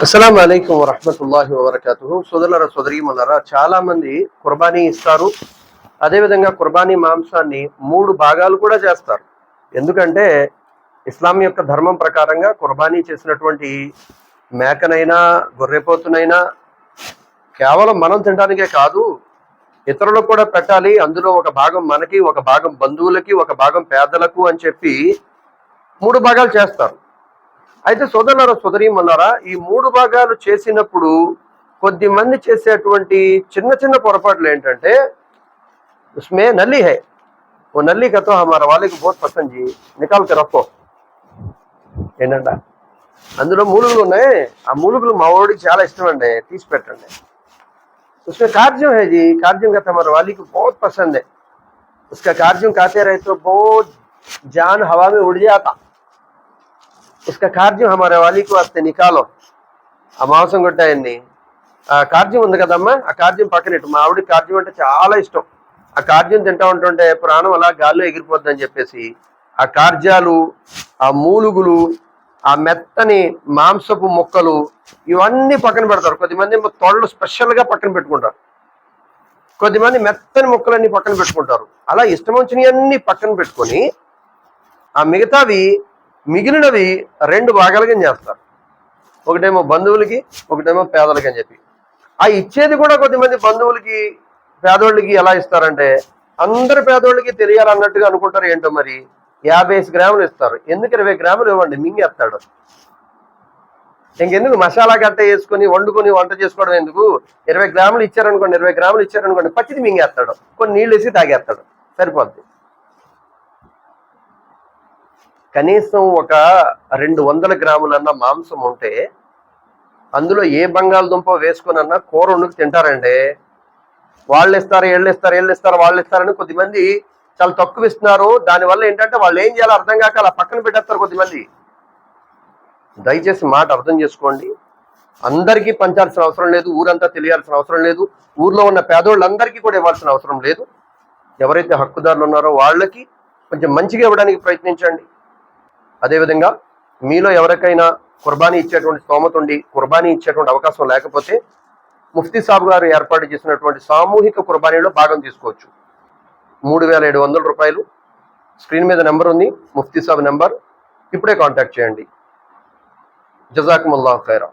అస్సలం అయికం వరహమతుల్లాహి వబర్కాతుహు. సోదరులారా, సోదరీమణులారా, చాలా మంది కుర్బానీ ఇస్తారు. అదేవిధంగా కుర్బానీ మాంసాన్ని 3 భాగాలు కూడా చేస్తారు. ఎందుకంటే ఇస్లాం యొక్క ధర్మం ప్రకారంగా కుర్బానీ చేసినటువంటి మేకనైనా గొర్రెపోతునైనా కేవలం మనం తినడానికే కాదు, ఇతరులకు కూడా పెట్టాలి. అందులో ఒక భాగం మనకి, ఒక భాగం బంధువులకి, ఒక భాగం పేదలకు అని చెప్పి 3 భాగాలు చేస్తారు. అయితే సోదరులారా, సోదరీమణులారా, ఈ 3 భాగాలు చేసినప్పుడు కొద్ది మంది చేసేటువంటి చిన్న చిన్న పొరపాట్లు ఏంటంటే, उसमें नली है, वो नली का तो हमारा वाले को बहुत पसंद जी, निकाल के रखो ఏంటంట. అందులో మూలుగులు ఉన్నాయి. ఆ మూలుగులు మా వాడికి చాలా ఇష్టం అండి, తీసి పెట్టండి. उसमें कार्जम है जी, कार्जम का तो हमारे वाली को बहुत पसंद है. उसका कार्जम खाते रहे तो बहुत जान हवा में उड़ जाता. उसका కార్జ్యం हमारे वाली को వస్తే నికాలో. ఆ మాంసం కొట్టాయన్ని ఆ కార్జ్యం ఉంది కదమ్మా, ఆ కార్జ్యం పక్కనెట్టు. మా ఆవిడ కార్జ్యం అంటే చాలా ఇష్టం. ఆ కార్జ్యం తింటా ఉంటుంటే ప్రాణం అలా గాల్లో ఎగిరిపోద్ది అని చెప్పేసి ఆ కార్జ్యాలు, ఆ మూలుగులు, ఆ మెత్తని మాంసపు ముక్కలు ఇవన్నీ పక్కన పెడతారు. కొద్దిమంది తొళ్ళు స్పెషల్గా పక్కన పెట్టుకుంటారు, కొద్దిమంది మెత్తని ముక్కలన్నీ పక్కన పెట్టుకుంటారు. అలా ఇష్టం వచ్చినవన్నీ పక్కన పెట్టుకొని ఆ మిగిలినవి 2 భాగాలుగా చేస్తారు. ఒకటేమో బంధువులకి, ఒకటేమో పేదలకి అని చెప్పి. ఆ ఇచ్చేది కూడా కొద్దిమంది బంధువులకి పేదోళ్ళకి ఎలా ఇస్తారంటే, అందరు పేదోళ్ళకి తెలియాలన్నట్టుగా అనుకుంటారు. ఏంటో మరి 50 గ్రాములు ఇస్తారు. ఎందుకు 20 గ్రాములు ఇవ్వండి, మింగేస్తాడు. ఇంకెందుకు మసాలా గట్ట వేసుకొని వండుకొని వంట చేసుకోవడం ఎందుకు? 20 గ్రాములు ఇచ్చారనుకోండి, 20 గ్రాములు ఇచ్చారనుకోండి, పచ్చిది మింగేస్తాడు, కొన్ని నీళ్ళు వేసి తాగేస్తాడు, సరిపోద్ది. కనీసం ఒక 200 గ్రాములన్న మాంసం ఉంటే అందులో ఏ బంగాళదుంప వేసుకునన్నా కూర వండుకు తింటారండి. వాళ్ళు ఇస్తారు, వీళ్ళు ఇస్తారు, వాళ్ళు ఇస్తారని కొద్దిమంది చాలా తక్కువ ఇస్తున్నారు. దానివల్ల ఏంటంటే వాళ్ళు ఏం చేయాలో అర్థం కాక అలా పక్కన పెట్టేస్తారు కొద్దిమంది. దయచేసి మాట అర్థం చేసుకోండి. అందరికీ పంచాల్సిన అవసరం లేదు, ఊరంతా తెలియాల్సిన అవసరం లేదు, ఊర్లో ఉన్న పేదోళ్ళందరికీ కూడా ఇవ్వాల్సిన అవసరం లేదు. ఎవరైతే హక్కుదారులు ఉన్నారో వాళ్ళకి కొంచెం మంచిగా ఇవ్వడానికి ప్రయత్నించండి. అదేవిధంగా మీలో ఎవరికైనా కుర్బానీ ఇచ్చేటువంటి స్తోమత ఉండి కుర్బానీ ఇచ్చేటువంటి అవకాశం లేకపోతే ముఫ్తీ సాబ్ గారు ఏర్పాటు చేసినటువంటి సామూహిక కుర్బానీలో భాగం తీసుకోవచ్చు. 3700 రూపాయలు. స్క్రీన్ మీద నెంబర్ ఉంది, ముఫ్తీ సాబ్ నెంబర్. ఇప్పుడే కాంటాక్ట్ చేయండి. జజాకుముల్లాహు ఖైరా.